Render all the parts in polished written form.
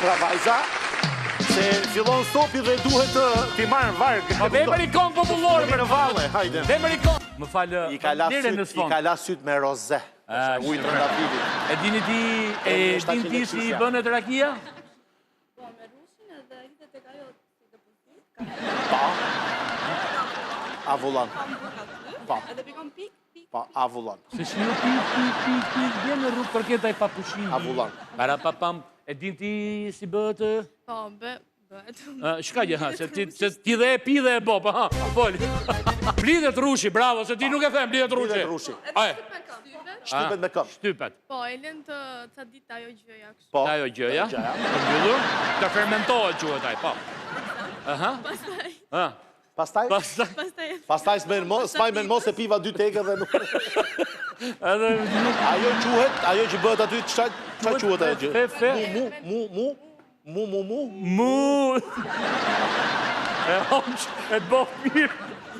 pra vajza, se fillon stopi dhe duhet t'i marrë varg. Ma vemër i konë popullorë në valle, hajde. Vemër i konë. Më falë, lire në sfond. I ka la syt me roze. Ujtë në Davidit. E dini ti si i bënë të rakia? Po, me rushin edhe i të ka jo si të Pa. Avullan. Pa. Edhe pikon pik. Pa, avullan. Se shi ju pik, bje në rrugë përketa i papushimi. Avullan. Para papam, e din ti si bëtë? Po, bëhet. Shka gjë, se ti dhe e pi dhe e bo, pa, ha, foli. Blidhet rushi, bravo, se ti nuk e them, blidhet rushi. Blidhet rushi. Shtypet me këm. Shtypet. Po, e lën të ca ditë ajo gjëja kështu. Po. Ajo gjëja, të mbyllur, të fermentohet quhet aj, po. Aha. Pastaj. Pastaj s'maj men mos e piva 2 teke dhe nuk... Ajo që bëhet aty, qa quhet ajo gjë? Fe. Mu. E të bëhë mirë.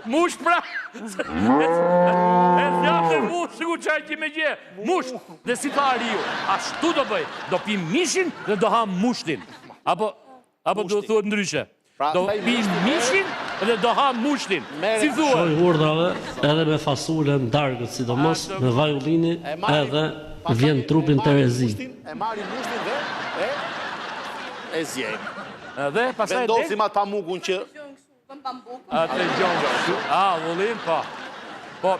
Mush pra. E zjatë e mush, sigur qaj që me gje. Mush. Dhe si ka Ariu. Ashtu do bëj. Do pim mishin dhe do ham mushtin. Apo do thuhet ndryshe. Do pim mishin dhe do ham mushtin. Si thuhet? Shoj urdhrave edhe me fasulën dargët, sidomos me vaj ullini edhe vjen trupin të rezi. E marri mushtin dhe e zjejmë. Dhe pasaj vendosim atë pamukun që... Atë gjonë. Avullin, po. Po,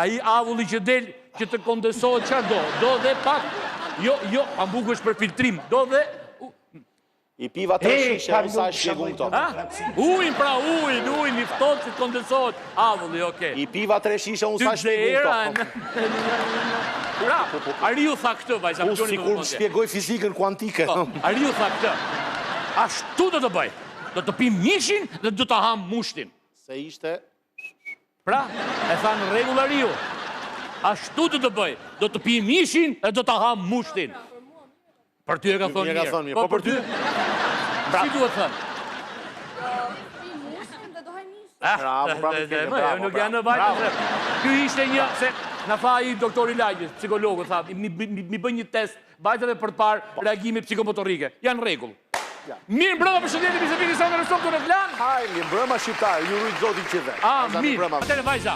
aji avulli që del, që të kondensohet qarë do. Do dhe pak, jo, pamuku është për filtrim. Do dhe... I piva 3 shishe, sa shpjegun këto. Ujnë, pra ujnë, i ftonë që të kondensohet avulli, oke. I piva 3 shishe, unë sa shpjegun këto. Pra, Ariu tha këtë, vajza. U si kur shpjegoj fizikën kuantike. Ariu tha këtë. Ashtu do të bëj. Do të pim mishin dhe do të ham mushtin. Se ishte... Pra, e tha në regull Ariu. Ashtu do të bëj. Do të pim mishin dhe do të ham mushtin. Për ty e ka thonë mirë. Po për ty? Si duhet thënë? Pim mushin dhe do haj mishin. Bravo. Nuk janë në vajtë. Kjo ishte një, se në tha i doktori Lagjës, psikologu, tha, mi bëj një test, vajtëve për të parë reagimi psikomotorike. Janë regull. Mirë mbrëma për shëndetit, mi se piti sa në rësot të në flanë. Hajli, mbrëma shqiptarë, ju rujtë zotin që dhe. Mirë. Atere, vajza,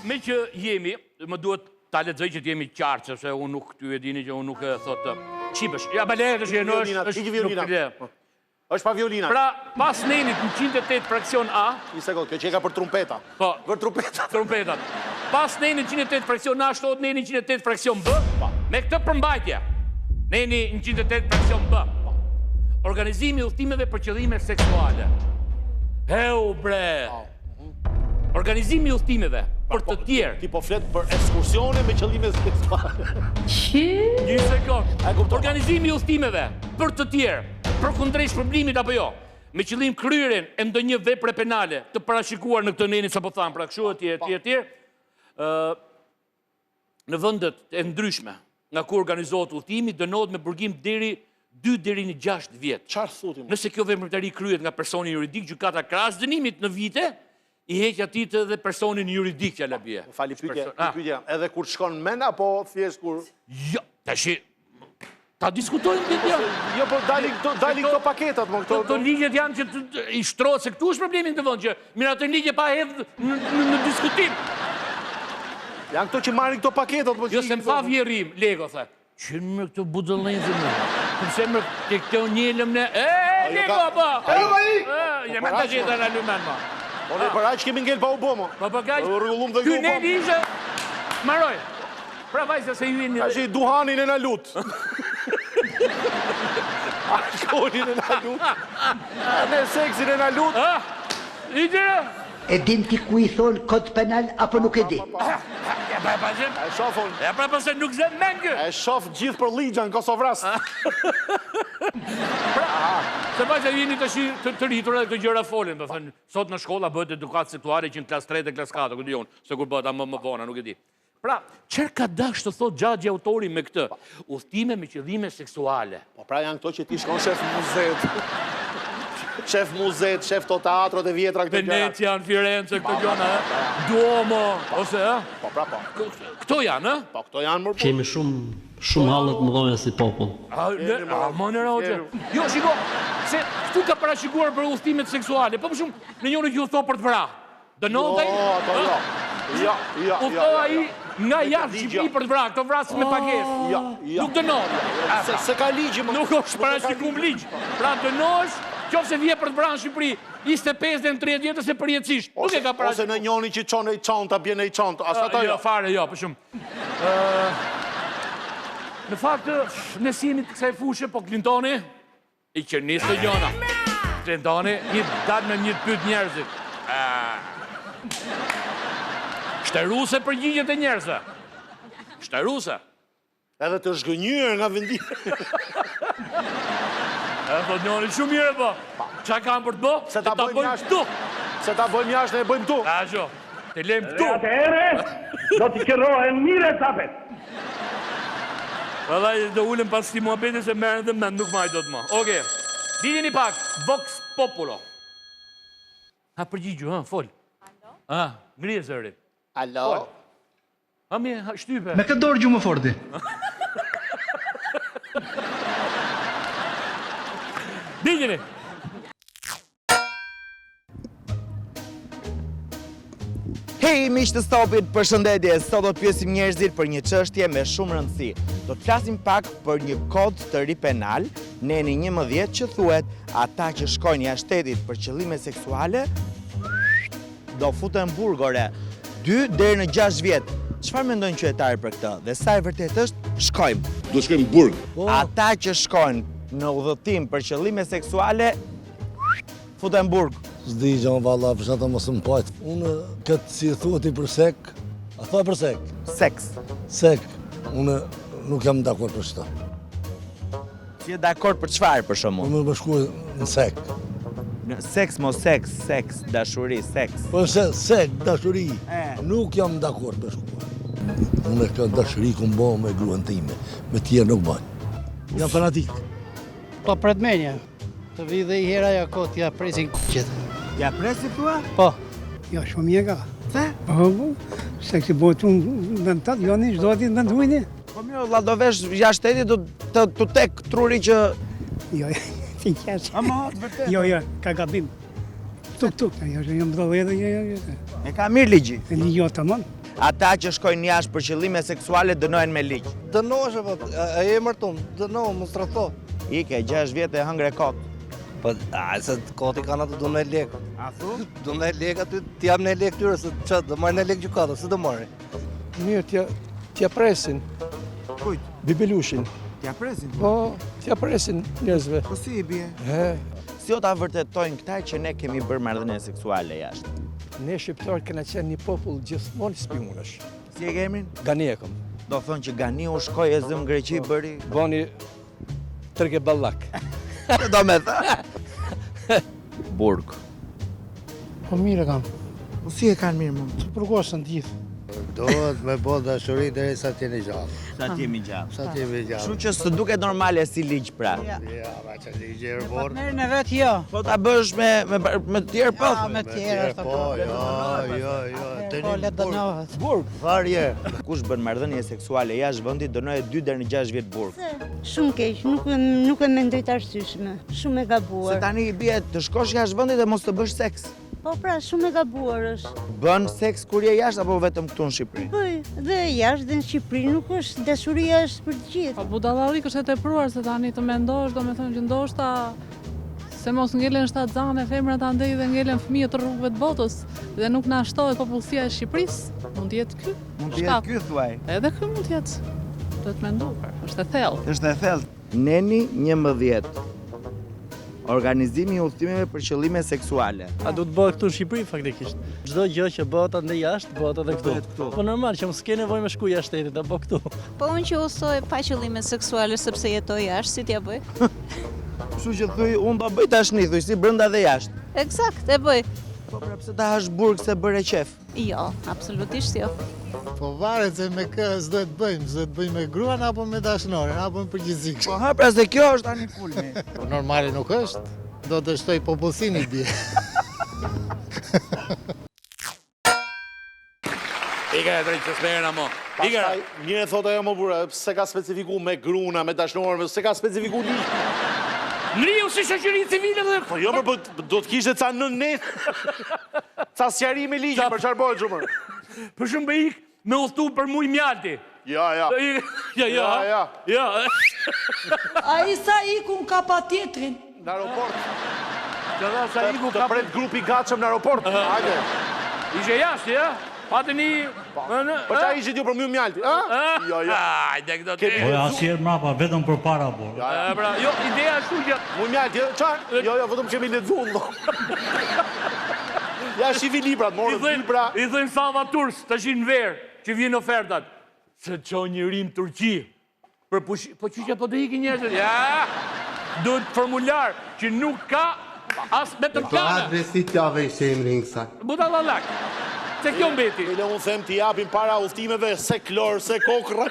me që jemi, më duhet ta lexoj që t'jemi qartë, sepse unë nuk ty e dini që unë nuk e thotë qipësh. Ja, balet është jenë, është pa violina. Pra, pas nenit në 108 fraksion A... Një sekund, kjo që e ka për trumpeta. Po. Për trumpetat. Trumpetat. Pas nenit 108 fraksion A, shtohet neni 108 fraksion B. Me këtë përmbajtje. Neni 108 fraksion B. Organizimi udhëtimeve për qëllime seksuale. Heu bre! Organizimi udhëtimeve për të tjerë. Ti po flet për ekskursione me qëllime seksuale. Një sekund. Organizimi udhëtimeve për të tjerë, për kundrejt shpërblimit apo jo, me qëllim kryerjen e ndonjë vepre penale të parashikuar në këtë nenit sapo tham, pra kështu etj. Në vendet e ndryshme, nga ku organizohet udhëtimi, dënohet me burgim deri 2 deri në 6 vjet. Çfarë thotim? Nëse kjo veprimtari kryhet nga personi juridik, gjykata krahas dënimit në vite, i heq atit edhe personin juridik që la bie. Fali pyetja, edhe kur shkon men apo thjesht kur... Jo, tashi, ta diskutojmë këtë. Jo, po dalin këto paketat, më këto... Këto ligjet janë që i shtrohet, se këtu është problemin të vënd, që mira të ligje pa hedhë në diskutim. Janë këto që marrin këto paketat, Jo, se më tha vjerim, Lego, tha, që më këto budëllenzi më, përse më të këto njëllëm në... Lego, pa! Jemen të gjithë në lumen, ma. Po ne për aq kemi ngel pa u bo, mo. Po për kaq, Rrullum dhe ky ju u ne bo. ishe, maroj. Pra vajza se ju jeni... A që i duhanin e në lut. A shkonin e në lut. A ne seksin e në lut. I gjë? E din ti ku i thonë kod penal apo nuk e di? E shofon. E pra përse nuk zem mengë. E shof gjithë për ligja në Kosovras. Se pa që jeni të rritur edhe këtë gjëra folin, për thënë, sot në shkolla bëhet edukatë seksuale që në klas 3 dhe klas 4, këtë jonë, se kur bëhet a më vona, nuk e di. Pra, qërë ka dash të thot gjagje autori me këtë? Udhëtime me qëllime seksuale. Po pra janë këto që ti shkon shef në muzeet. Shef muzet, shef to teatrot e vjetra këtë gjëra. Venecia, në Firenze, këto gjëra, Duomo, ose, Po, pra, po. këto janë, Po, këto janë mërë. Kemi shumë hallet më dhoja si popull. Më në roqe. Jo, shiko, se këtu ka parashikuar për udhëtimet seksuale, po për shumë, në njëri që u tho për të vra. Dënon të Jo, ato jo. Jo. u tho ai nga jashtë Shqipëri për të vra, këto vrasin me pagesë. Jo. Nuk dënon. Se ka ligji më. Nuk është parashikum ligj. Pra dënohesh, qofse vje për të vranë në Shqipëri 25 dhe në 30 vjetë se përjetësisht. Nuk e ka Ose në njoni që qonë i qanta, bjene i qanta. Asa ta Jo, jo. fare, jo, për shumë. Në fakt, ne si jemi të kësaj fushë, po Clintoni i qërnis të gjona. Clintoni i datë me një të pyt njerëzit. Shteruse përgjigjet e njerëzve. Shteruse. Edhe të zhgënjyrë nga vendim. Po njoni shumë mire, po. Qa kam për të bo? Se ta bëjmë jashtë tu. Se ta bëjmë jashtë e bëjmë tu. A, gjo, te lejmë këtu. Atëhere, do t'i qërohen mire sapet. Valla, do ullëm pas ti muhabeti se merën dhe mend, nuk maj do të ma. Oke, dini një pak, Vox Populo. Ha, përgjigju, ha, fol. Ha, ngrije zërit. Alo? Ha, mi, shtype. Me këtë dorë gjumë forti. Dini. Hej, miq të Stopit, përshëndetje. Sot do të pyesim njerëzit për një çështje me shumë rëndësi. Do të flasim pak për një kod të ri penal, neni 11 që thuhet ata që shkojnë jashtë shtetit për qëllime seksuale do futen burg, ore. 2 deri në 6 vjet. Çfarë mendojnë qytetarët për këtë? Dhe sa e vërtet është? Shkojmë. Do shkojmë burg. Ata që shkojnë në udhëtim për qëllime seksuale futen burg. S'di gjanë valla, për shata mos më pajtë. Unë këtë si thuhet i për sek, a thua për sek? Seks. Sek, unë nuk jam dakord për shta. Si e dakord për çfarë për shkakun? Unë më shkuaj në sek. Në seks, mos seks, seks, dashuri, seks. Po sek, dashuri, nuk jam dakord për shkuaj. Unë e këtë dashuri ku mbo me gruan time, me tjerë nuk bajnë. Jam fanatik. Po predmenja, të vi dhe i hera ja kot, ja presin kuqet. Ja presi thua? Po. Jo, shumë mjeka. Se? Po, se kësi botu në vend tatë, jo një çdo ditë në vend hujni. Po mirë, valla do vesh jashtë shtetit të tek truri që... Jo, ti qesh. Ama, të vërtet. Jo, ka gabim. Tuk, jo, jam dhëllë edhe, jo. E ka mirë ligji. E një jo të mënë. Ata që shkojnë jashtë për qëllime seksuale dënohen me ligj. Dënohesh e po, e mërtum, dënohem, më strato. Ike, 6 vjet e hëngre kot. Po, se koti kanë atë du në lek. A thu? Du në lek aty, t'jam në lek tyre, se që do marrë në lek gjukata, se do marrë. Mirë, t'ja presin. Kujt? Bibelushin. T'ja presin? Po, t'ja presin njëzve. Po si i bje? Si o ta vërtetojnë këta që ne kemi bërë marrëdhënie seksuale jashtë? Ne shqiptarët kena qenë një popull gjithmonë spionësh. Si e kemi? Gani e kom. Do thonë që Ganiu shkoj e zëm Greqi bëri... Boni tërge ballak. Do me thë? Burg. Po mirë kam. Po si e kanë mirë mund? Të përgosën gjithë. Dohet me bo dashuri deri sa t'jeni gjallë. Sa t'jemi gjallë. Sa t'jemi gjallë. Kështu që së duket normale si ligj pra. Ja, ma që ligj e rëborë. Merë në vetë jo. Po ta bësh me tjerë po? Me tjera është Po, jo. Po, le dënohet. Burg. Varje. Kush bën marrëdhënie seksuale jashtë vendit dënohet 2 deri në 6 vjet burg. Shumë keq, nuk e mendoj të arsyeshme. Shumë e Se gabuar. tani i bie të shkosh jashtë vendit dhe mos të bësh seks. Po pra, shumë e gabuar është. Bën seks kur je jashtë apo vetëm këtu në Shqipëri? Bëj, dhe jashtë dhe në Shqipëri nuk është, dashuria është për të gjithë. Po budallallik është e tepruar se tani të mendosh, do me thënë që ndoshta se mos ngelen shtatë zanë e femrat andej dhe ngelen fëmijët të rrugëve të botës dhe nuk na shtohet popullsia e Shqipërisë, mund të jetë ky. Mund të jetë ky thuaj. Edhe ky mund të jetë. Do të menduar, është e thellë. Është e thellë. Neni 11. Organizimi i udhëtimeve për qëllime seksuale. A du të bëhet këtu në Shqipëri faktikisht. Çdo gjë që bëhet ande jashtë, bëhet edhe këtu. Po normal që mos ke nevojë me shku jashtë shtetit, apo këtu. Po unë që usoj pa qëllime seksuale sepse jetoj jashtë, si t'ja bëj? Kështu që thuj, unë do bëj tashni, thuj si brenda dhe jashtë. Eksakt, e bëj. Po pra pse ta hash burg se bëre qef? Jo, absolutisht jo. Po varet se me kë s'do të bëjmë me gruan apo me dashnoren, apo me përgjithësi. Po ha pra se kjo është tani kulmi. Po normale nuk është. Do të shtoj popullsini bie. Ika e drejtë që smerna mo. Ika. Mire thot ajo më burë, se ka specifiku me gruna, me dashnorë, se ka specifiku ligjë. Ngriu si shoqëri civile dhe... Po jo, po do të kishte ca në net. Ca sqarime ligjit, për çfarë bëhet shumë. Për shumë be ik me udhtu për muj mjalti. Ja. A i sa ikun ka pa tjetrin. Në aeroport. Të Të pret grupi gatshëm në aeroport. Hajde. Ishe jashtë, ja? Pati një... Po qa ishit ju për mjë mjalti, a? Jo. Ajde, këto te... Po asjerë mrapa, vetëm për para, por. Jo, ideja është që... Mjë mjalti, qarë? Jo, vetëm kemi lexuar. Ja, shivi librat, morë libra. I dhënë Sava Turs, të shinë verë, që vjenë ofertat. Se qo një rim Turqi. Po që që po të iki njerëzit? Ja, duhet formular që nuk ka as me të plane. Po adresit jave ishe emrin kësa. Buta lalak. Se kjo mbeti. Ile unë them t'i japim para udhtimeve se klor, se kokra.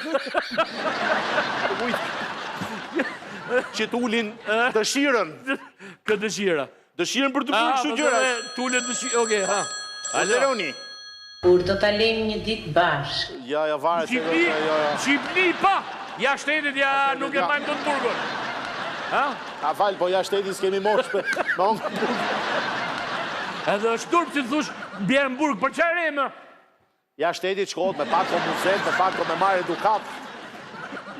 Që t'ullin dëshiren. Këtë dëshira. Dëshiren për të bërë kështu gjëra. T'ullin dëshira, oke, ha. Aleroni. Kur do ta lejmë një ditë bashkë. Ja, varet. Shqipni pa! Ja shtetit, ja nuk e majmë të të burgur. A falë, po ja shtetit s'kemi moshpe. Edhe është turp si të thush bjerë në burg, për qërë e më? Ja shtetit shkot me pak komunzent, me pak me marrë edukat.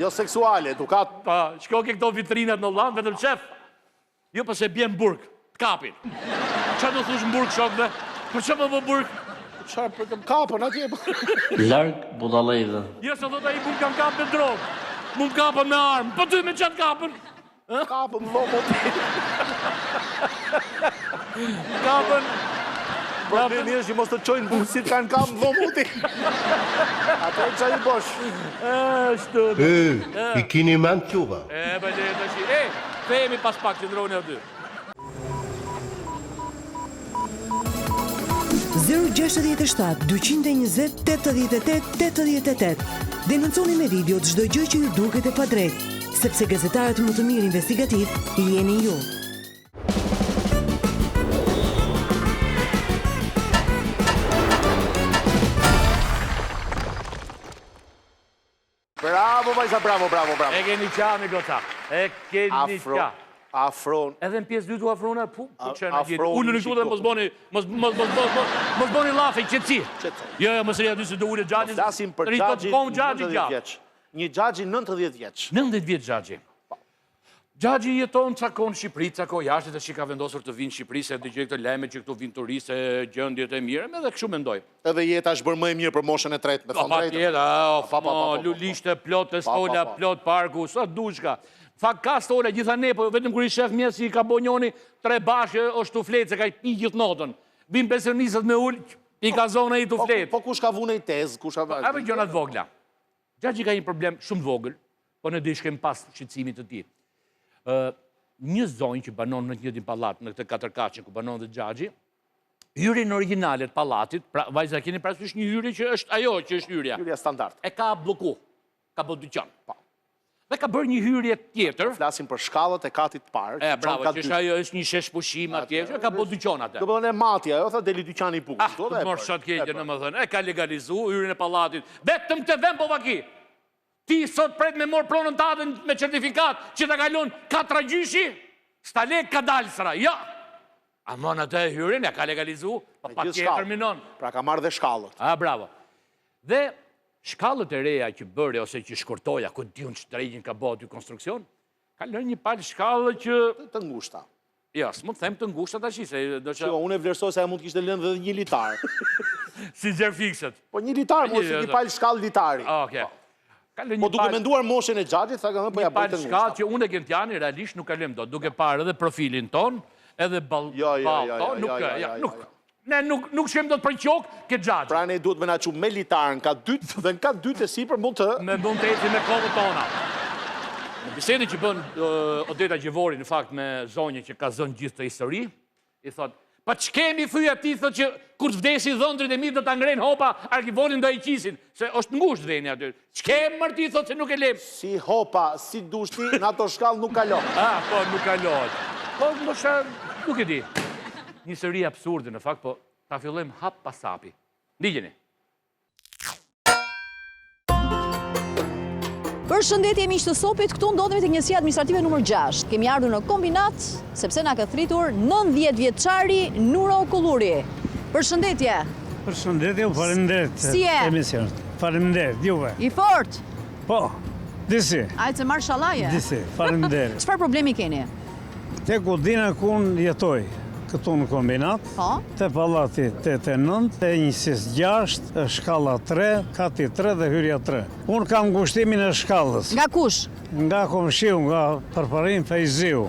Jo seksuale, edukat. Pa, shko ke këto vitrinat në lanë, vetëm qef. Jo pëse bjerë në burg, t'kapin. Qa do thush në burg shokve? Për që më bë burg? Qarë për të më kapën atje? Largë budalejve. Jo, se thot a i kam kapën me drogë. Mu më kapën me armë. Po ty me qatë kapën? Kapën më moti. Kapën... Problemi është që mos të qojnë bursit kanë kapën më moti. Ato e qa i bosh. Shtu... I kini men quba. Bëjtë e të shi. Fejemi pas pak që ndroni aty. 067 220 88 88. Denonconi me video çdo gjë që ju duket e padrejtë, sepse gazetarët më të mirë investigativ jeni ju. Bravo, vajza, bravo. E keni qami, gota. E keni qa. Afron. Edhe në pjesë dytu afrona, ullë në këtu dhe mos boni lafe, qëtësi. Jo, mësëria dy se do ullë gjagji. Flasim për gjagji 90 vjeç. Një gjagji 90 vjeç. 90 vjeç gjagji. Gjagji jeton cakon Shqipëri, cakon jashtë dhe që ka vendosur të vinë Shqipëri, se dhe gjë këtë lejme që këtu vinë turistë, gjëndjet e mire, me dhe këshu mendoj. Edhe jeta është bërë më e mirë për moshën e tretë, me thonë drejtë. Lulishte, plot, stola, plot, parku, sa dushka. Fakt ka stola gjitha ne, po vetëm kër i shef mjesë si ka bo njoni, 3 bashkë është të fletë, se ka i pi gjithë notën. Bim pensionisët me ullë, i ka zona i të fletë. Po kush ka vune i tezë, kush ka... Ape gjonat vogla. Gjagji ka një problem shumë vogël, po në dishkem pas shqetësimit të ti. Një zonjë që banon në njëtin palat, në këtë 4 kaqin ku banon dhe Gjagji, hyrin originalet palatit, pra vajza keni prasysh një hyri që është ajo që është hyrja. Hyrja standart. E ka bloku, ka bo dyqan. Dhe ka bërë një hyrje tjetër. Flasim për shkallët e katit parë. Bravo, që është ajo është një shesh pushim atje, që ka bo dyqan atë. Do përdo në matja, jo, tha deli dyqan i bukë. Mërë shatë kejtje në më thënë, e ka legalizu hyrin e palatit. Vetëm të vend po vaki. Ti sot pret me morë pronën të adën me certifikat që të kalon 4 gjyshi, s'ta lek ka dalsra, ja. A mon atë e hyrin, e ka legalizu, pa tjetër minon. Pra ka marrë dhe shkallët. Bravo. Dhe shkallët e reja që bërë, ose që shkortoja, ku diun që të regjin ka bëhë të konstruksion, ka lërë një palë shkallët që... Të ngushta. Ja, s'mund të them të ngushta të shi, se... Unë e vlerësoj se e mund t'kishtë lënë dhe një litar. Si gjerfikset. Po një litar, mund që një palë shkallë litari. Po duke menduar moshën e Gjagji, thaka më po ja bëjtë ngushta. Një palë shkallë që unë e Gentiani realisht nuk kalim do, duke parë edhe profilin ton, edhe balton, nuk shem do të për qokë ke Gjagji. Pra ne duhet me na që me litarën, ka dytë, dhe në ka dytë e sipër mund të... Me mund të eci me kohët tona. Në bisedi që bën Odeta Gjevori, në fakt, me zonjë që ka zënë gjithë të histori, i thot, pa që kemi thuja ti, thot që kur të vdesi dhëndrit e mirë do të ngrenë hopa, arkivonin do e qisin, se është ngusht veni aty. Që kemi mërti, thot, se nuk e lem. Si hopa, si dushti, në ato shkallë nuk kalot. Po, nuk kalot. Po, ndoshta Nuk e di. Një sëri absurde në fakt, po ta fillojmë hap pas hapi. Ndigjeni. Përshëndetje miq të Sopit, këtu ndodhemi tek njësia administrative numër 6. Kemi ardhur në kombinat sepse na ka thritur 90 vjeçari Nuro Kulluri. Përshëndetje. Përshëndetje, faleminderit. Si je? Emision. Faleminderit, juve. I fort. Po. Disi. Ajse marshallaje. Disi, faleminderit. Çfarë problemi keni? Te Kudina ku jetoj, këtu në kombinat, te pallati 89, te njësis 6, shkalla 3, kati 3 dhe hyrja 3. Unë kam ngushtimin e shkallës. Nga kush? Nga komshiu, nga përparim Fejziu.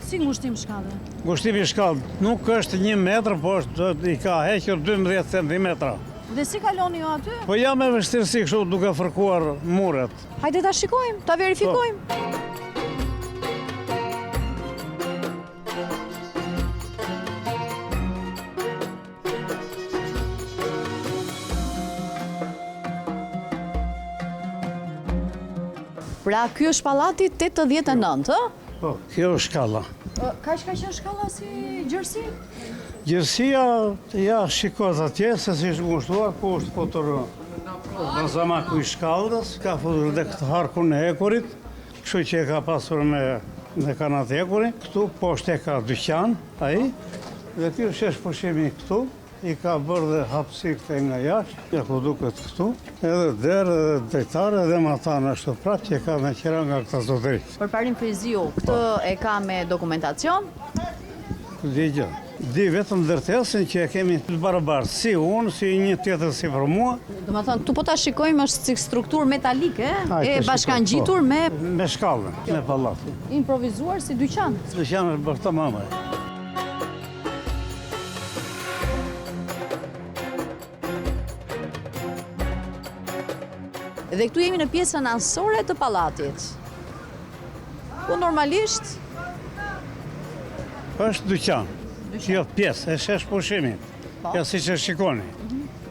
Si ngushtim shkallë? Ngushtimi shkallë nuk është 1 metr, po është i ka hequr 12 cm. Dhe si kaloni ju aty? Po jam me vështirësi kështu duke fërkuar muret. Hajde ta shikojmë, ta verifikojmë. Pra, kjo është pallati 89, ë? Po, kjo është shkalla. Kaq ka qenë shkalla si gjërsi? Gjërësia, ja, shikot atje, se si është ngushtuar, ku është fotor bazamaku i shkallës, ka fotor dhe këtë harkun e ekurit, kështu që e ka pasur me kanat e ekurit, këtu poshtë e ka dyqan, aji, dhe kjo shesh pushimi këtu, i ka bërë dhe hapësir të nga jashtë, ja ku duket këtu, edhe derë, edhe drejtare, edhe matana ashtu prapë që e ka me qera nga këta zotërit. Përparim Fejziu, këtë e ka me dokumentacion? Di gjë. Di vetëm ndërtesin që e kemi të barabartë, si unë, si një tjetër si për mua. Do më thënë, tu po ta shikojmë është si strukturë metalike, e bashkangjitur me... Me shkallën, me pallati. Improvizuar si dyqan. Dyqan është bërë të mamaj. Dhe këtu jemi në pjesën ansore të pallatit. Ku normalisht... është dyqan. Kjo pjesë, e shesh pushimin. Ja si që shikoni.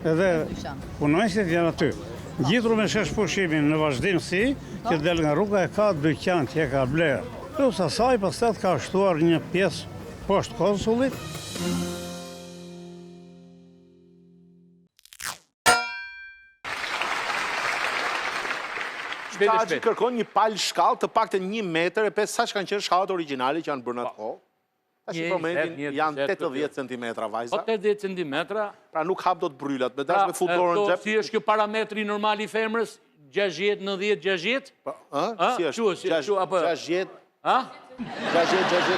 Edhe punojësit janë aty. Gjithru me shesh pushimin në vazhdimsi, që del nga rruga e ka dyqan që e ka blerë. Plus asaj, pastat ka shtuar një pjesë poshtë konsulit. Ka që kërkon një palë shkallë të pak të 1 metër e 5, sa që kanë qenë shkallat originali që janë bërë në të kohë? Ta që përmendin janë 80 cm vajza. 80 cm. Pra nuk hap do të bryllat, me dash me futbolën në gjep. Si është kjo parametri normal i femrës? 60, 90, 60? Si është? 60,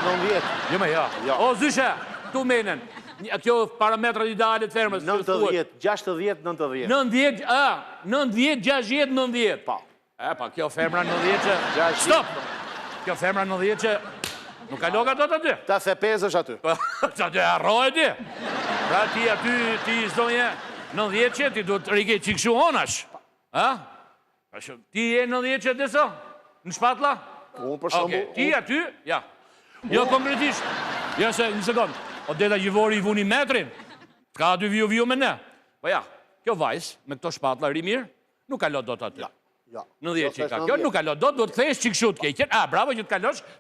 90. Jo me ja. O, zyshe, tu menen. Kjo parametrat ideale të femrës. 90, 60, 90. 90, 60, 90. Pa. Pa, kjo femra 90 që... Stop! Kjo femra 90 që... Nuk ka loga do të aty. Ta the 5 është aty. Qa të arroj ti. Pra ti aty, ti zonje 90 që, ti do të rike qikshu onash. Ti e 90 që deso? Në shpatla? Unë për shumë... Ti aty, ja. Jo konkretisht. Jo se, një sekund. O deta gjivori i vuni metrin. Ka aty viju me ne. Po ja, kjo vajs, me këto shpatla rimirë, nuk ka lot do të aty. 90 që ka kjo, nuk kalot do të thesh që këshu të keqen. Bravo që të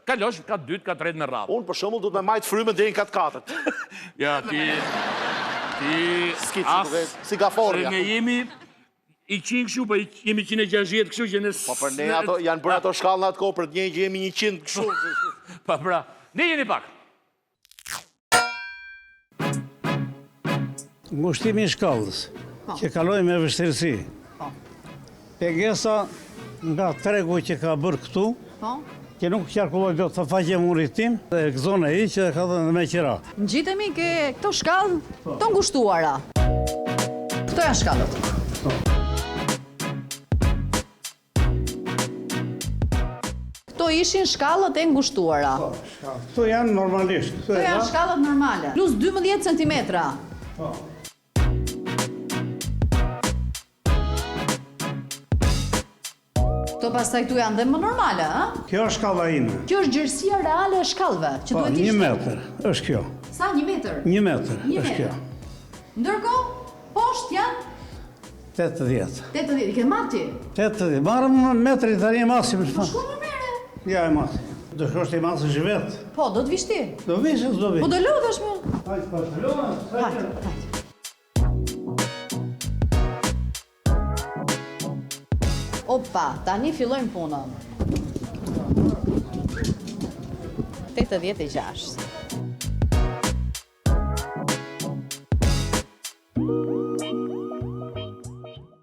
kalosh, ka 2, ka 3 me radhë. Unë për shumë du të me majtë frymën dhe në katë katët. Ja, ti... Si ka forja. Ne jemi i qinë këshu, po jemi 160 këshu që nësë... Po për ne janë bërë ato shkallë në atë kohë, për të një që jemi 100 këshu. Pa pra, ne jeni pak. Ngushtimi i shkallës, që kaloj me vështirësi. Pegesa nga tregu që ka bërë këtu, që nuk qarkulloj do të faqe murit tim, dhe këzone i që ka dhe me qira. Në gjitemi ke këto shkallë të ngushtuara. Këto janë shkallët. Këto ishin shkallët e ngushtuara. Këto janë normalisht. Këto janë shkallët normale. Plus 12 cm. Këto pastaj këtu janë dhe më normale, ha? Kjo është shkalla ime. Kjo është gjërësia reale e shkallëve, që duhet ishte... 1 metër, është kjo. Sa, 1 metër? 1 metër, është kjo. Ndërkohë, poshtë janë? 80. 80, i ke mati? 80, marëm metri të një masim. Po shku më mere. Ja e mati. Do shkosh të i masë është vetë. Po, do të vish ti? Do vish, do vish. Po do lutesh më. Hajtë, pa të lutesh. Hajtë. Opa, tani fillojmë punën. 86.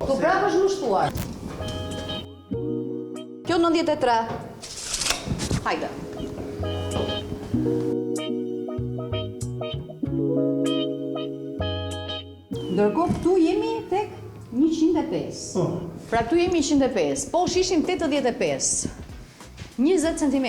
Po prapë është ngushtuar. Kjo 93. Hajde. Ndërkohë këtu jemi tek 105. Pra këtu jemi 105. Po shishim 85. 20 cm.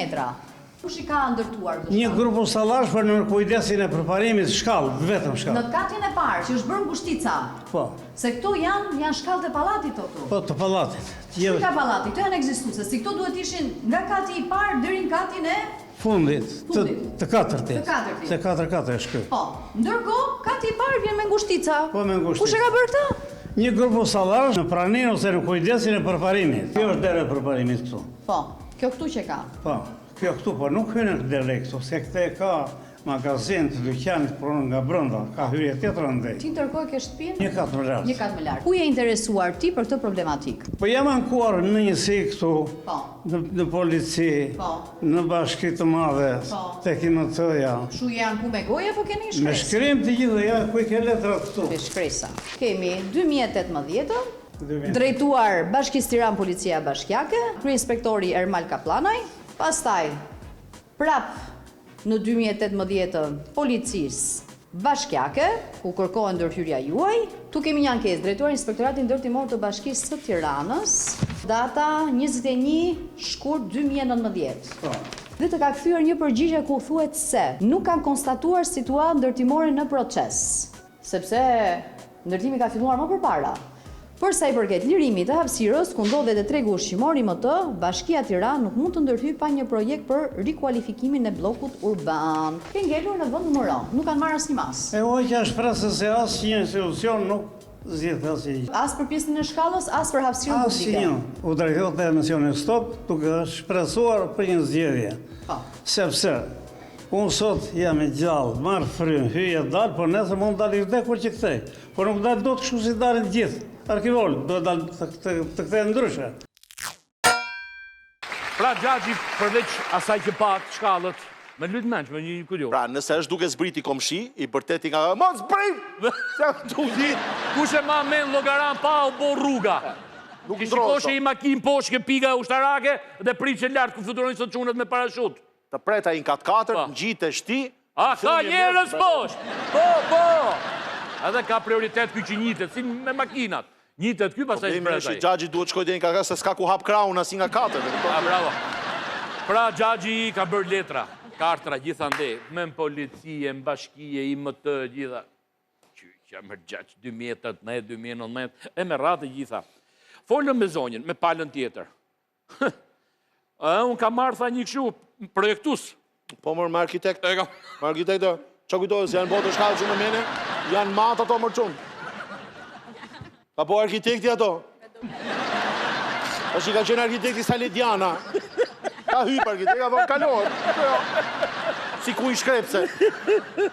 Kush i ka ndërtuar? Një grup ustallash për në kujdesin e përparimit shkallë, vetëm shkallë. Në katin e parë, që është bërë ngushtica. Po. Se këto janë shkallët e pallatit këtu. Po, të pallatit. Që ka pallati? Këto janë ekzistuese. Si këto duhet ishin nga kati i parë deri në katin e fundit, të katërtit. Të katër është ky. Po. Ndërkohë, kati i parë vjen me ngushtica. Po, me ngushtica. Kush e ka bërë këtë? Një grup ustallash në praninë ose në kujdesin e përparimit. Kjo është dera e përparimit këtu. Po, kjo këtu që ka. Po. Kjo këtu, po nuk hynë në dere këtu, se këte ka magazin të dyqanit pronën nga brënda, ka hyrje tjetër ndej. Ti ndërkohë ke shtëpinë? Një katë më lartë. Një katë më lartë. Ku je interesuar ti për këtë problematik? Po jam ankuar në njësi këtu, në polici, në bashkit të madhe, tek i në tëja. Shu je anku me goja, po keni shkresë? Me shkrim të gjithë, ja, ku i ke letrat këtu. Me shkresa. Kemi 2018, drejtuar Bashkisë Tiranë Policia Bashkiake, kryeinspektori Ermal Kaplanaj, pastaj, prap në 2018 policisë bashkiake, ku kërkohen ndërhyrja juaj. Tu kemi një ankesë, drejtuar Inspektoratin Ndërtimor të Bashkisë së Tiranës, data 21 shkurt 2019. Dhe të ka kthyer një përgjigje ku thuhet se nuk kanë konstatuar situatë ndërtimore në proces, sepse ndërtimi ka filluar më përpara. Për sa i përket lirimit të hapësirës, ku ndodhet e tregu ushqimor IMT, Bashkia Tiranë nuk mund të ndërhyjë pa një projekt për rikualifikimin e bllokut urban. Ke ngelur në vend numër 1, nuk kanë marrë asnjë mas. E hoqja shpresë se asnjë institucion nuk zgjidh asnjë. As për pjesën e shkallës, as për hapësirën publike. Asnjë. U drejtohet e emisionit Stop duke shpresuar për një zgjedhje. Sepse unë sot jam i gjallë, marr frym, hyj e dal, por nesër mund dalë i vdekur që kthej. Por nuk dal dot kështu si dalin të gjithë. Arkivol, do të dalë të kthejë ndryshe. Pra gjaxhi përveç asaj që pat shkallët, me lutë menç, me një kurios. Pra nëse është duke zbriti komshi, i bërteti nga mos zbrit! Se tu vit. Kush e ma men llogaran pa u bo rruga. Nuk ndroshe i makinë poshtë ke piga ushtarake dhe pritë lart ku fluturojnë sot çunat me parashut. Të preta i në 4x4, ngjitesh ti. A ka njerëz poshtë? Po. Edhe ka prioritet ky që njitet, si me makinat. Njitet ky pastaj preta. Po gjaxhi duhet shkojë deri në se s'ka ku hap kraun as nga 4. Bravo. Pra gjaxhi ka bërë letra, kartra gjithandej, me policie, në bashkie, IMT, gjitha. Qyqja më gjaxh 2018, 2019, e me radhë gjitha. Folëm me zonjën, me palën tjetër. Unë kam marrë, tha një këshu, projektus. Po mërë me arkitekt. Me arkitekt, që kujtojës, janë botë shkallë që në mene, janë matë ato mërë qunë. Ka po arkitekti ato. është i ka qenë arkitekti Salediana. Ka hypë arkitekti, ato kalor. Si ku i shkrepse.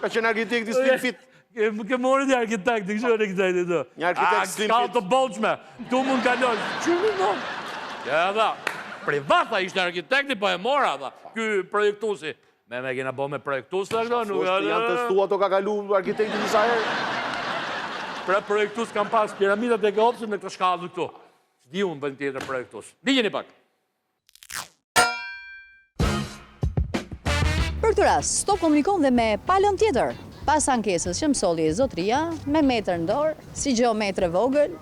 Ka qenë arkitekti Slim Fit. Më ke morë një arkitekti, kështu arkitekti të. Një arkitekti Slim Fit. Ka të bolqme, tu mund kalor. Qëmë në? Ja, da. Privata ishte arkitekti, po e mora, da. Ky projektusi. Me kena bo me projektus të ashtu, nuk janë testu ato ka kalu arkitekti njësa herë. Pra projektus kam pas piramidat e Keopsit në këtë shkallë këtu. Di unë bënd tjetër projektus. Dijeni pak. Për këtë rast, Stop komunikon dhe me palën tjetër. Pas ankesës që mësoli e zotria, me metër ndorë, si geometre vogël,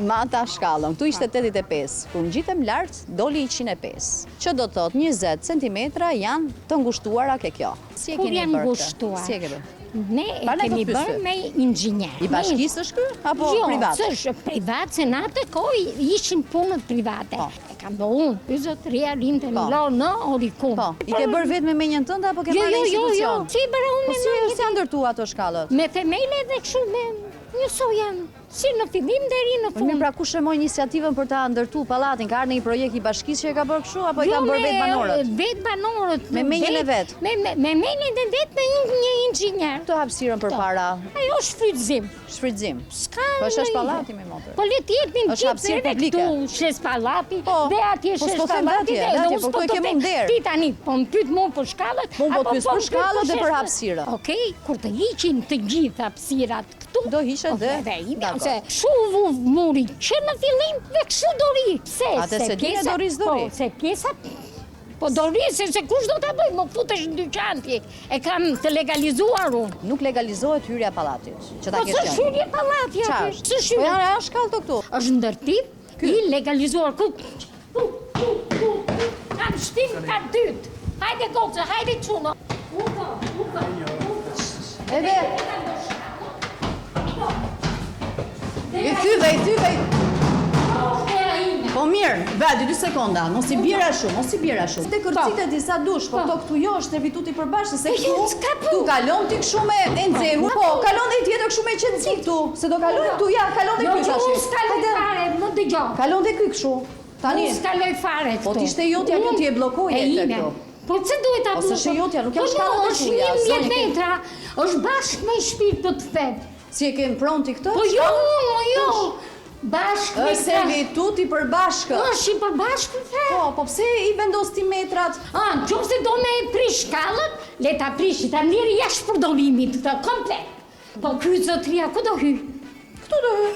mata shkallën. Këtu ishte 85, kur në gjitëm lartë, doli 105. Që do të thot 20 cm janë të ngushtuara ke kjo. Kur janë ngushtuar? Si e ke bërë? Ne e kemi bërë me inxhinjer. I bashkisë është kë? Apo privat? Jo, është privat, se në atë kohë ishin punët private. E kam bërë unë, i zotria linte në lo në orikun. I ke bërë vetë me menjën tënde, apo ke bërë në institucion? Jo, si bërë unë me menjën. Si ndërtu ato shkallët? Me themele dhe këshu me njëso janë. Si në fillim deri në fund. Mirë, pra kush e mori iniciativën për ta ndërtu pallatin? Ka ardhur një projekt i bashkisë që e ka bërë kështu apo i kanë bërë vetë banorët? Vetë banorët. Me menjen e vet. Me menjen e vet në një inxhinier. Të hapësirën përpara. Ajo shfrytëzim. Shfrytëzim. Po është pallati me motor. Po le të jepin hapësirë publike. Këtu shes pallati, dhe atje shes pallati. Po këtu e kemi nder. Ti tani po më pyet mua për shkallët, apo po pyet për shkallët dhe për hapësirën. Okej, kur të hiqin të gjitha hapësirat këtu, do hiqet se shuvu muri që në fillim dhe kështu dori. Pse? Atë se dija doris dori. Po, se pjesa... Po dori, se kush do të bëj, më futesh në dyqan ti. E kam të legalizuar unë. Nuk legalizohet hyrja pallatit. Që ta kesh qenë. Po së hyrja pallati aty. Së hyrja. Po janë shkallë të këtu. Është ndërtim, i legalizuar. Kam shtim ka dytë. Hajde goce, hajde qunë. Edhe. I thyve. Po mirë, vajtë 2 sekonda, mos i bjera shumë. Te kërcite disa dush, po këto këtu jo është servituti përbashkët, se këtu kalon ti kështu me nxehur, po kalon dhe i tjetër kështu me qenë këtu, se do kalon këtu, ja, kalon dhe ky tash. Jo, s'kaloj fare, më dëgjoj. Kalon dhe ky kështu. Tani s'kaloj fare këtu. Po t'ishte jotja kjo ti e bllokoje këtu. Po pse duhet ta bllokosh? Ose është jotja, nuk jam shkallë të tuja. Është 11 metra, është bashkë me shtëpi të thet. Si e kem pronti këtë? Po jo. Bashkë me servituti përbashkët. Është i përbashkët, Po pse i vendos ti metrat? Nëse do me prish shkallët, le ta prish, ta ndjeri jashtë përdorimit këtë komplet. Po ky zotria ku do hy? Këtu do hy.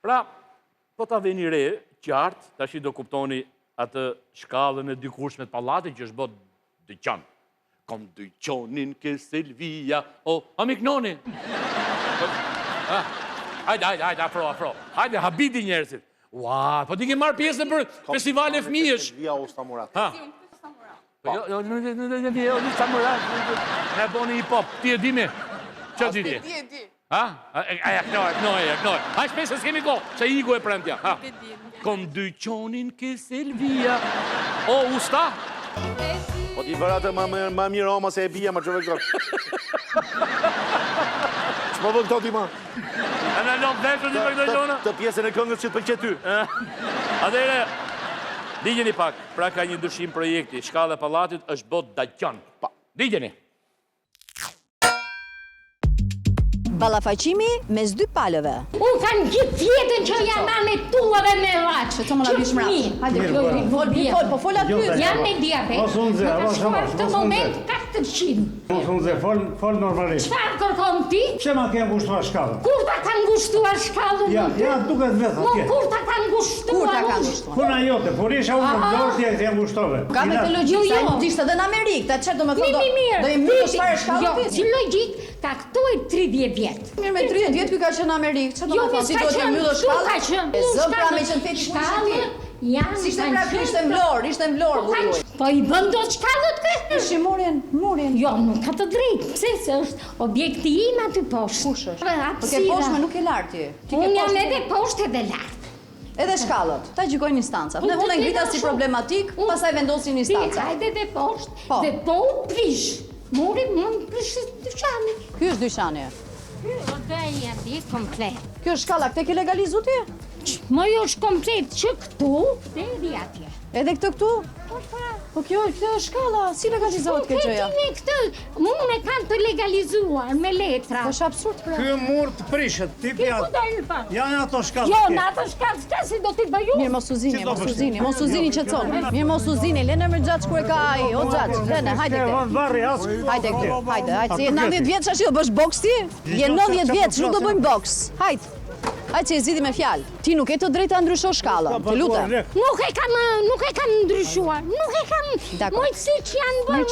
Pra, po ta veni re, qartë, tash i do kuptoni atë shkallën e dykurshme të pallatit që është bot dyqan. Kom dyqonin ke Selvia, amik noni. Hajde, afro. Hajde, habiti njerëzit. Ua, po ti ke marrë pjesën për festivale fëmijësh. Selvia o Samurat. Jo, Samurat. Ne boni hip-hop, ti e dime. Që di ti? Ti. Aja, knoj. Hajde shpesë s'kemi ko, që igu e premtja. Kom dyqonin ke Selvia. O, usta? Po t'i bërë atë ma mirë oma se e bia ma qëve këto. S'po vë këto ti ma? Në lom veshë një për këtë lona? Të pjesën e këngës që të përqet ty. Adere, digjeni pak, pra ka një ndryshim projekti, shkallë e pallatit është bot dyqan. Digjeni. Ballafaqimi mes 2 palëve. Unë kanë gjithë tjetën që janë me tullave me raqë. Që të më nabish mra. Hajde, po fola ty. Janë me diabet. Në shkuar këtë moment 400. Mos unë ze, fol normalisht. Çfarë kërkon ti? Pse ma ke ngushtuar shkallën? Kur ta kanë ngushtuar shkallën? Ja, duket vetë atje. Kur ta kanë ngushtuar? Puna jote, por isha unë në dorë ti e ngushtove. Ka me të logjikë, sa nuk ishte edhe në Amerikë, ta çfarë do të thotë? Do i mbysh fare shkallën? Si logjik, ta këtu e 30 vjet. Mirë, me 30 vjet ky ka qenë në Amerikë. Çfarë do të thotë? Si do të mbyllë shkallën? E zëm pra me qenë feti shkallën. Si ishte pra ky ishte mblor burri. Po i bën do shkallët kë? Shi morin. Jo, nuk ka të drejtë. Pse se është objekti im aty poshtë. Kush është? Po ke poshtë, më nuk e lart ti. Unë jam edhe poshtë edhe lart. Edhe shkallët, ta gjykojnë instancat. Ne unë e ngrita si problematik, pastaj vendosin instancat. Hajde dhe poshtë, dhe po u prish. Mori mund prish dyqani. Ky është dyqani. Ky është dhe komplet. Kjo është shkalla, këtë ke legalizu ti? Më jo është komplet që këtu, dhe edhe atje. Edhe këtë këtu? Po kjo është shkalla, si legalizohet këtë gjëja? Unë e kam të legalizuar me letra. Po është absurd pra. Ky mur të prishet, ti pjatë. Janë ato shkallë. Jo, në ato shkallë, si do t'i bëju? Mirë, mos u zini qëtëson. Mirë, mos u zini, lene më gjatë shku e ka aji, o gjatë, lene, hajde këte. Hajde këte, si je 90 vjetë që ashtë do bësh boks ti? Je 90 vjetë, që nuk do bëjmë boks. Hajde. Hajde që e zidi me fjalë. Ti nuk e të drejta ndrysho shkallën, të lutem. Nuk e kam ndryshuar, nuk e kam mojtësi që janë bërë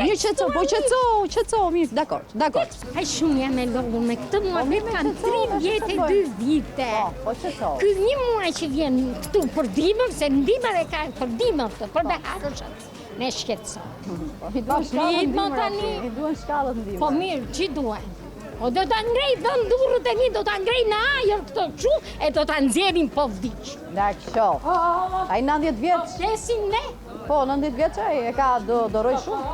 Mirë qëtëso, po qëtëso, mirë, dakord. Ai shumë jam e lodhur me këtë muhabet kanë 32 vite. Po qëtëso. Ky një muaj që vjen këtu për dimër, se ndimër e ka për dimër të, për beharëshët. Ne shketëso. I duan shkallët ndimër. Po mirë, që duan? O do të ngrej dhëndurët e një, do të ngrej në ajër këtë që, e do të nxjerin po vdiq. Da kësho. A i 90 vjetë? Shesin ne? Po, 90 vjetë e ka doroj shumë.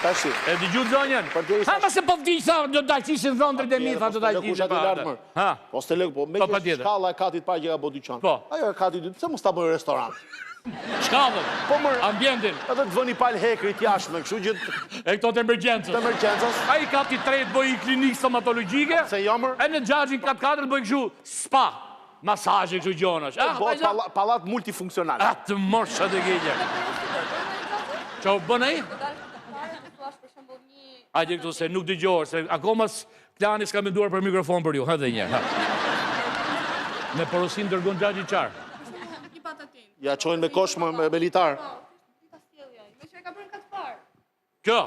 Tashi. E di gjurë zonjën? Ha, ma se po vdi sa do të dalqishin dhëndrit e mi, tha do të dalqishin pa. Ha? Po s'te lëk, po me që shkalla e katit pa që ka bo dyqan. Po. Ajo e katit dyqan, se mos ta bëjë restorant. Shkallën, po mërë, ambientin. Edhe të vëni palë hekrit jashme, kështu gjithë... E këto të emergjensës. Të emergjensës. A i kati tretë bëj i klinikë stomatologjike. Se jamër. E në gjagjin katë katër bëj kështu spa. Masajë kështu gjonash. Palat multifunksional. A të mërë që të gjegje. Qa u bënë e? Ajde këtu se nuk dëgjohër, se akoma Klani s'ka menduar për mikrofon për ju. Hëdhe një. Me porosin dërgon gjagji qarë. Ja qojnë me kosh me militar. Me që e ka bërë këtë parë. Kjo?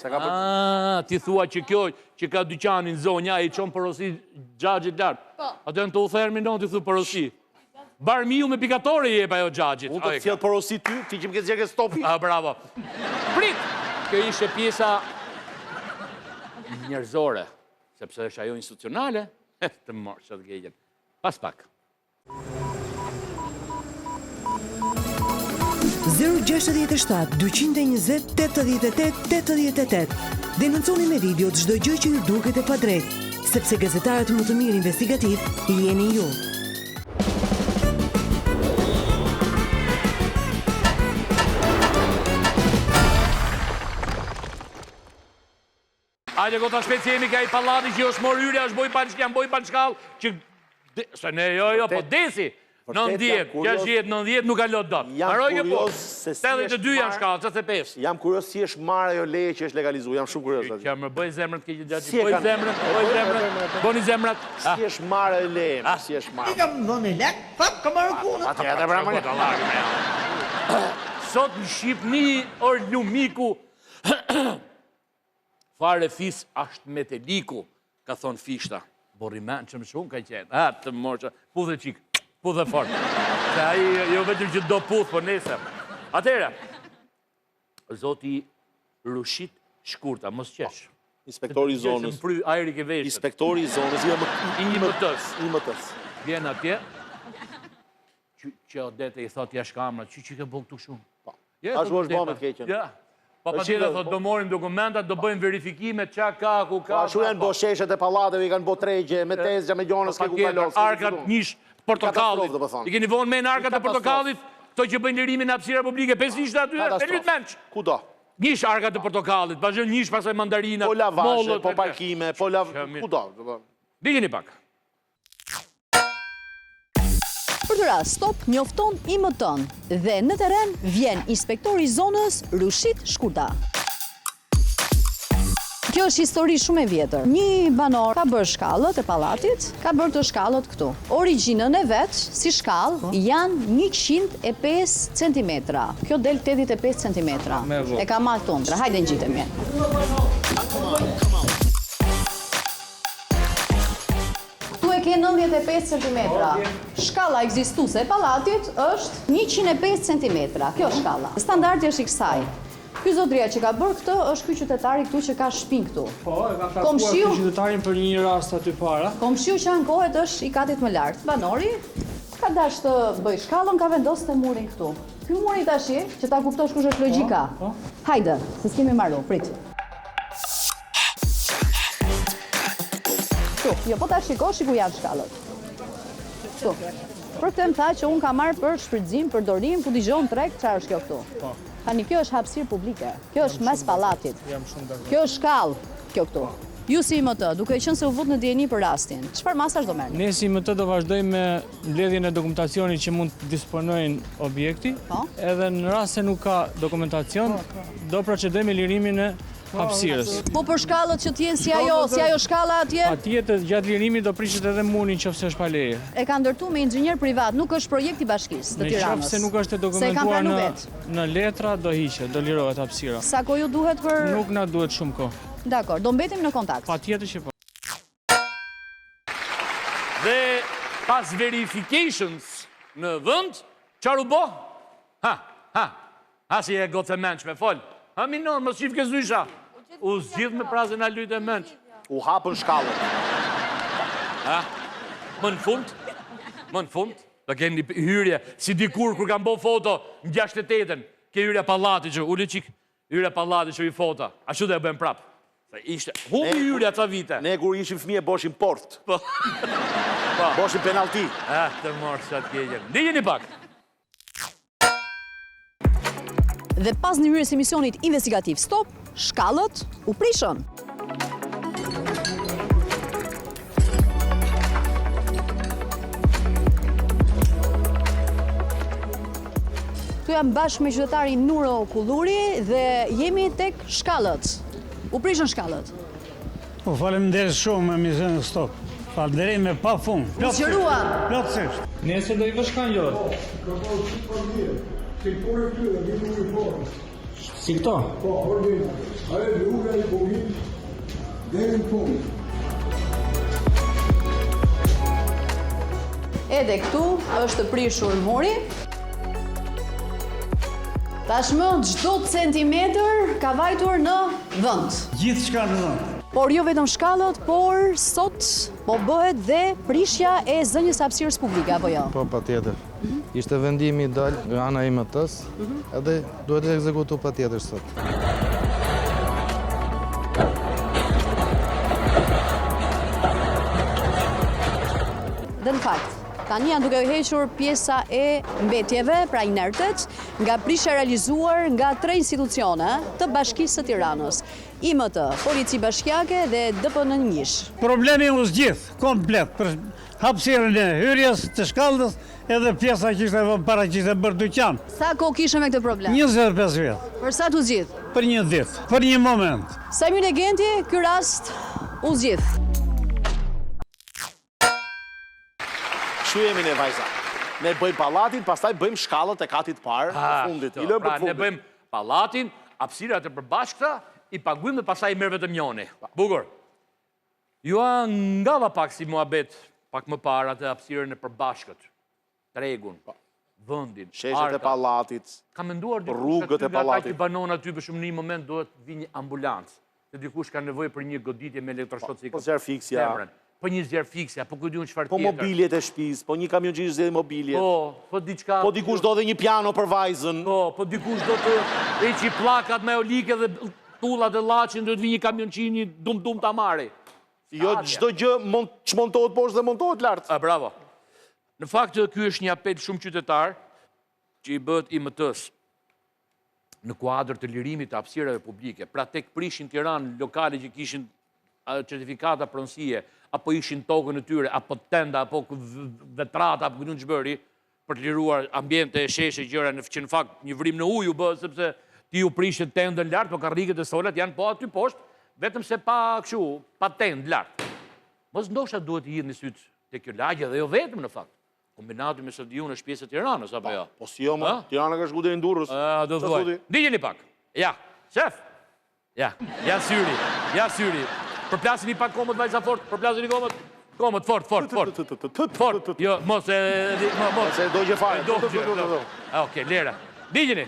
A, ti thua që kjo, që ka dyqanin zonja, i qonë porosi gjagjit lartë. Atë në të u therminon, ti thu porosi. Barmiu me pikatore je pa jo gjagjit. Unë të cilë porosi ty, ti që më këtë gjeke stopi. A, bravo. Prit! Kjo ishe pjesa njerëzore, sepse është ajo institucionale, të morë që të gejgjen. Pas pak. 067-220-88-88. Denunconi me video të çdo gjë që ju duket e padrejtë, sepse gazetarët më të mirë investigativ jeni ju. Ajde gota shpecjemi ka i pallati që është moryrja, është boj pan shkall, që... Se ne jo, po desi! 90, 60, 90 nuk ka lot dot. Maroj po. 82 janë shkallë, 85. Jam kurios si është marrë ajo leje që është legalizu, jam shumë kurios. Që më bëj zemrën të keqë gjatë, bëj zemrën, bëni zemrat. Si është marrë ajo leje, si është marrë. I kam dhënë lek, fat ka marrë punët. Ate edhe pra më Sot në Shqipni, orë lumiku, fare fis ashtë meteliku, ka thonë fishta. Borimen që më shumë ka qenë. Ha, të morë që, pu dhe qikë. Pu dhe fort. Se aji, jo vetëm që do puth, po nesër. Atere, zoti Rushit Shkurta, mos qesh. Inspektori i zonës. Ajri ke veshët. Inspektori i zonës. IMT-s. Vjen atje, që odete i thot jash kamra, që ke bëgë të shumë. Ashtu është bëmë të keqen. Ja. Pa tjede, thot, do morim dokumentat, do bëjmë verifikime, qa ka, ku ka. Ashtu janë bo sheshet e palateve, i kanë bo tregje, me tezgja, me gjonës, ke ku kalos. Arkat njësh portokallit. I keni vonë me në arkat e portokallit, këto që bëjnë lirimin në apsira publike, 5 njështë aty, e lytë menç. Ku do? Njësh arkat e portokallit, pasë njësh pasaj mandarina, po lavashe, po parkime, po ku do? Dikeni pak. Për të rast, stop njofton IMT-n dhe në teren vjen inspektori i zonës Rushit Shkurta. Kjo është histori shumë e vjetër. Një banor ka bërë shkallët e pallatit, ka bërë të shkallët këtu. Origjinën e vetë, si shkallë, janë 105 cm. Kjo del 85 cm. E ka marrë tundra. Hajde ngjitemi. Tu e ke 95 cm. Shkalla ekzistuese e pallatit është 105 cm. Kjo është shkalla. Standardi është i kësaj. Ky zotria që ka bërë këtë është ky qytetari këtu që ka shtëpinë këtu. Po, e ka takuar ky qytetarin për një rast aty para. Komshiu që ankohet është i katit më lartë. Banori ka dash të bëj shkallën, ka vendosur te murin këtu. Ky muri tash që ta kuptosh kush është logjika. Hajde, se s'kemi marrë, prit. Jo, po ta shikosh ku janë shkallët. Këtu. Për këtë më tha që unë ka marrë për shfrytëzim, për dorim, ku dëgjon treg, çfarë është kjo këtu? Tani kjo është hapësirë publike. Kjo është mes pallatit. Kjo është shkallë, kjo këtu. Ju si IMT, duke qenë se u vut në dieni për rastin, çfarë masash do merrni? Ne si IMT do vazhdojmë me mbledhjen e dokumentacionit që mund të disponojnë objekti, edhe në rast se nuk ka dokumentacion, do procedojmë me lirimin e hapësirës. Po për shkallët që t'jenë si ajo shkalla atje? Patjetër, gjatë lirimit do prishet edhe murin nëse është pa leje. E ka ndërtuar me inxhinier privat, nuk është projekt i bashkisë të Tiranës. Nëse nuk është e dokumentuar në letra, do hiqet, do lirohet hapësira. Sa kohë ju duhet për... Nuk na duhet shumë kohë. Dakor, do mbetim në kontakt. Patjetër që po. Dhe pas verifications në vend, çfarë u bë? Ha si e gotë mençme, fol. Ha minor, mos shif ke zysha. U zgjidh me prazën a lytë menç. U hapën shkallën. Ha? Më në fund, do keni hyrje, si dikur kur kam bo foto në 68-ën, ke hyrja pallati që ule qik, Hyre pallati që i fota, a që dhe e bëjmë prapë. Ishte, humbi hyre atë vite. Ne kur ishim fëmije boshim port. Boshim penalti. Të morë që atë kegjen. Ndigjeni pak. Dhe pas një hyrjes emisionit investigativ Stop, shkallët u prishën. Tu jam bashkë me qytetari Nuro Kulluri dhe jemi tek shkallët. U prishën shkallët. Po faleminderit shumë me emisionin Stop. Falënderim me pa fund. Plotësisht. Nesër do i vësh kanë lorë. Si këto? Po, ordi. Ajo rruga i Bogit deri në fund. Edhe këtu është prishur muri. Tashmë çdo centimetër ka vajtur në vend. Gjithçka në vend. Por jo vetëm shkallët, por sot po bëhet dhe prishja e zënjes hapësirës publike, apo jo? Po, patjetër. Ishte vendimi i dal nga ana IMT-s, edhe duhet të ekzekutu patjetër sot. Dhe në fakt, tani janë duke u hequr pjesa e mbetjeve, pra inertet, nga prishja realizuar nga 3 institucione të Bashkisë së Tiranës. IMT, Polici Bashkiake dhe DPN-1. Problemi u zgjidh komplet për hapësirën e hyrjes të shkallës edhe pjesa që ishte para që ishte bërë dyqan. Sa kohë kishe me këtë problem? 25 vjet. Për sa t'u zgjidh? Për një ditë, për një moment. Sa mirë Legenti, ky rast u zgjidh. Kështu jemi ne vajza. Ne bëjmë pallatin, pastaj bëjmë shkallët e katit parë të fundit. Pra ne bëjmë pallatin, hapësirat e përbashkëta, i paguajmë dhe pastaj i merr vetëm njoni. Bukur. Ju ngava pak si muhabet pak më parë atë hapësirën e përbashkët. Tregun, vendin, sheshet e pallatit. Kam menduar rrugët e pallatit. Që banon aty për shumë një moment duhet vi një ambulancë. Se dikush ka nevojë për një goditje me elektroshock. Po zjarr fiksja. Po një zjarr fiksja, po ku diun çfarë tjetër. Po mobiljet e shtëpisë, po një kamionçi zgjedh mobiljet. Po diçka. Po dikush do dhe një piano për vajzën. Po dikush do të heqi pllakat me olike dhe tullat e llaçin, do të vi një kamionçini dum ta marri. Jo çdo gjë çmontohet poshtë dhe montohet lart. Bravo. Në fakt ky është një apel shumë qytetar që i bëhet IMT-s në kuadër të lirimit të hapësirave publike. Pra tek prishin Tiranë lokale që kishin certifikata pronësie, apo ishin tokën e tyre, apo tenda, apo vetrata, apo këtu ç'bëri për të liruar ambiente e sheshe gjëra që në fakt një vrim në ujë u bë sepse ti u prishet tendën lart, po karriget e solat janë po aty poshtë, vetëm se pa kështu, pa tendë lart. Mos ndoshta duhet të hidhni syt te kjo lagje dhe jo vetëm në fakt. Kombinati me stadion është pjesë e Tiranës apo jo? Po si jo, Tirana ka shku deri në Durrës. Do thuaj. Ndigjeni pak. Ja, shef. Ja syri. Përplasini pak komët vajza fort, përplasini komët. Komët fort. Fort. Jo, mos se do gjë fare. Okej, lera. Ndigjeni.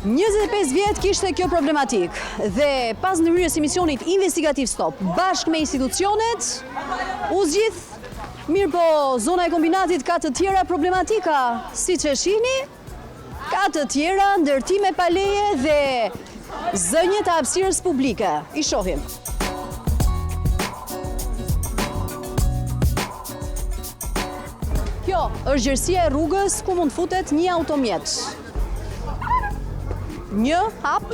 25 vjet kishte kjo problematik dhe pas ndërhyrjes emisionit investigativ Stop bashkë me institucionet u zgjidh. Mirë po, zona e kombinatit ka të tjera problematika, siç e shihni, ka të tjera ndërtime pa leje dhe zënje të hapësirës publike. I shohim. Kjo është gjerësia e rrugës ku mund futet një automjet. Një hap,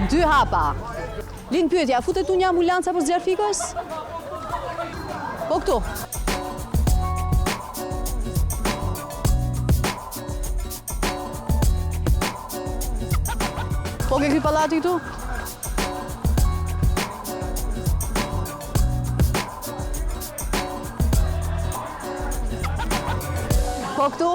2 hapa. Lind pyetja, futet tu një ambulancë apo zjarr fikës? Po këtu. Po ke ky pallati këtu? Po këtu?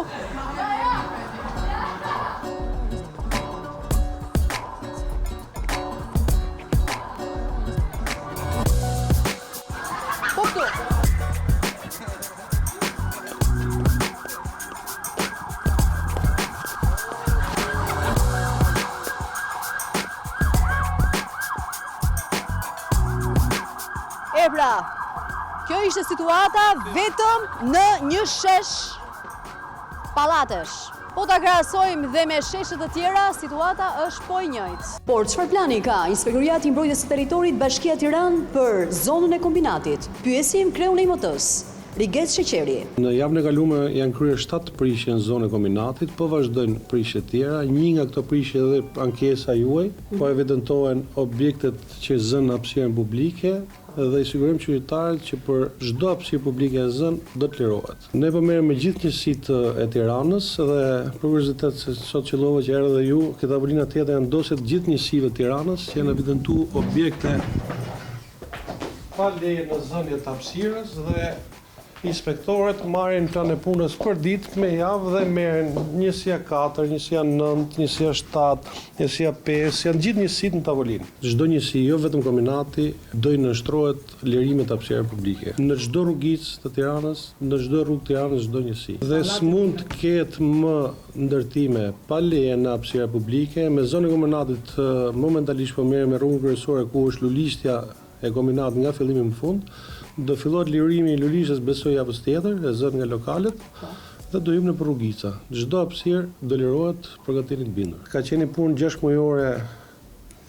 Pra, kjo ishte situata vetëm në një shesh pallatesh. Po ta krahasojmë dhe me sheshet të tjera, situata është po e njëjtë. Por çfarë plani ka Inspektoria i Mbrojtjes së Territorit Bashkia Tiranë për zonën e kombinatit? Pyesim kreun e IMT-s, Riget Sheqeri. Në javën e kaluar janë kryer 7 prishje në zonën e kombinatit, po vazhdojnë prishje tjera. Një nga këto prishje dhe ankesa juaj, po evidentohen objektet që zënë hapësirën publike dhe i sigurojmë qytetarët që për çdo hapësirë publike e zënë do të lirohet. Ne po merrem me gjithë njësitë e Tiranës dhe për kuriozitet se sot qellova që erdhe ju, këtë tavolina tjetër janë dosjet gjithë njësive të Tiranës që janë evidentuar objekte pa leje në zënje të hapësirës dhe inspektorët marrin planë e punës për ditë me javë dhe merren njësia 4, njësia 9, njësia 7, njësia 5, janë gjithë njësitë në tavolinë. Çdo njësi, jo vetëm kombinati, do i nënshtrohet lirimet të hapësirave publike. Në çdo rrugicë të Tiranës, në çdo rrugë të Tiranës, çdo njësi. Dhe s'mund të ketë më ndërtime pa leje në hapësira publike, me zonën e kombinatit momentalisht po merrem me rrugën kryesore ku është lulishja e kombinatit nga fillimi në fund. Do fillohet lirimi i lulishës besoj javës tjetër, e zënë nga lokalet, dhe do hyjmë në rrugica. Çdo hapësirë do lirohet përgatitin bindur. Ka qenë punë 6 mujore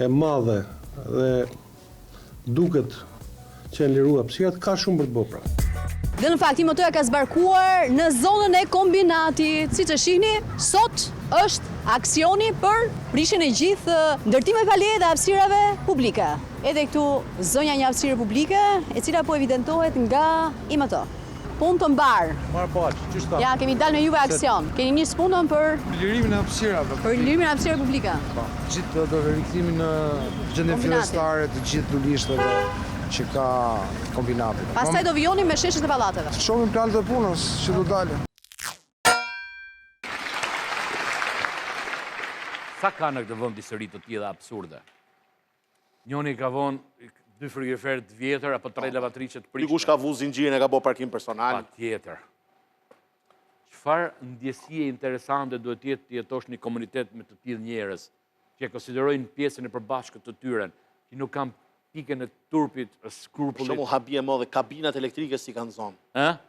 e madhe dhe duket që janë liruar hapësirat, ka shumë për të bërë pra. Dhe në fakt IMT-ja ka zbarkuar në zonën e kombinatit. Siç e shihni, sot është aksioni për prishjen e gjithë ndërtimeve pa leje dhe hapësirave publike. Edhe këtu zonja një hapësire publike, e cila po evidentohet nga IMT. Punë të mbarë. Marë po aq, ç'është ta? Ja, kemi dalë me juve aksion. Keni nisë punën për lirimin e hapësirave. Për lirimin e hapësirave publike. Po, gjithë do rikëthimin në gjendje fillestare të gjithë lulishteve që ka kombinati. Pastaj do vijonim me sheshet e pallateve. Shohim planët e punës që do dalë. Sa ka në këtë vend disëri të tilla absurde? Njoni ka vonë 2 frigoriferë të vjetër apo 3 lavatriçe të prishme. Dikush ka vu zinxhirin e ka bërë parkim personal. Patjetër. Çfarë ndjesie interesante duhet të jetosh në komunitet me të tillë njerëz që e konsiderojnë pjesën e përbashkët të tyre, që nuk kanë pikën e turpit, skrupullit. Për shembull habi e madhe, kabinat elektrike si kanë zonë.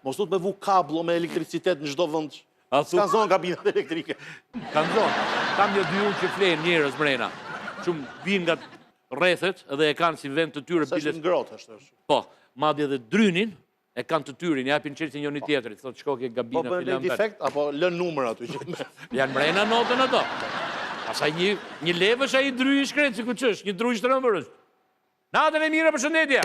Mos duhet me vu kablo me elektricitet në çdo vend. S'kan zonë kabinat elektrike. Kanë zonë. Kam një 2 që flenë njerëz brenda. Shumë vinë nga rrethet edhe e kanë si vend të tyre biles. Sa është ngrohtë është. Po, madje edhe drynin e kanë të tyrin, japin çelësi njëri tjetrit, thotë shko ke gabina filan. Po bën defekt apo lën numër aty që. Janë brenda notën ato. Pastaj një levësh ai dryj i shkret sikur ç'është, një dryj shtrëmbërës. Natën e mirë, përshëndetje.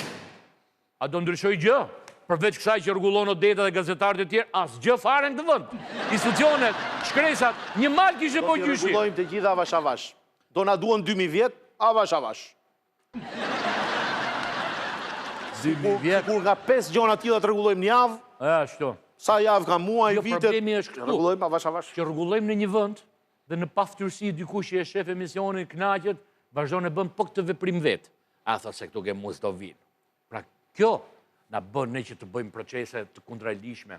A do ndryshoj gjë? Përveç kësaj që rregullon odeta dhe gazetarët e tjerë, asgjë fare në këtë vend. Institucionet, shkresat, një mal kishte po gjyshi. Do rregullojmë të gjitha avash avash. Do na duan 2000 vjet, avash avash. 2000 vjet. Kur nga 5 gjona tilla të rregullojmë në javë. Ashtu. Sa javë ka muaj, vitet. Problemi është këtu. Rregullojmë avash avash. Që rregullojmë në një vend dhe në paftyrsi dikush që e shef emisionin kënaqet, vazhdon e bën po këtë veprim vet. A thot se këtu ke mos do vinë. Pra kjo na bën ne që të bëjmë procese të kundralishme,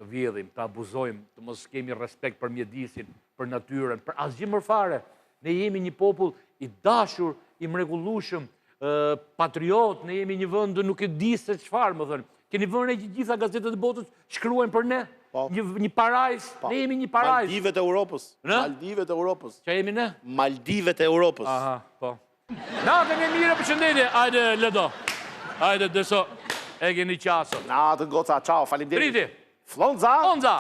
të vjedhim, të abuzojmë, të mos kemi respekt për mjedisin, për natyrën, për asgjë më fare. Ne jemi një popull i dashur, i mrekullueshëm, patriot, ne jemi një vend nuk e di se çfarë, më thënë. Keni vënë që gjitha gazetat e botës shkruajnë për ne? Një parajs, ne jemi një parajs. Maldivet e Europës. Maldivet e Europës. Qa jemi ne? Maldivet e Europës. Aha, po. Natën e mirë, përshëndetje. Ajde, Ledo. Ajde, dëso. E keni qasë. Natën, goca, qao, faleminderit. Triti. Flonza. Flonza.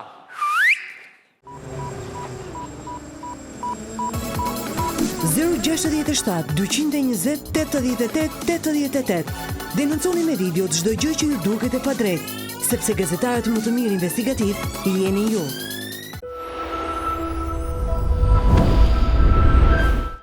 Denonconi me video çdo gjë që ju duket e padrejtë, sepse gazetarët më të mirë investigativ jeni ju.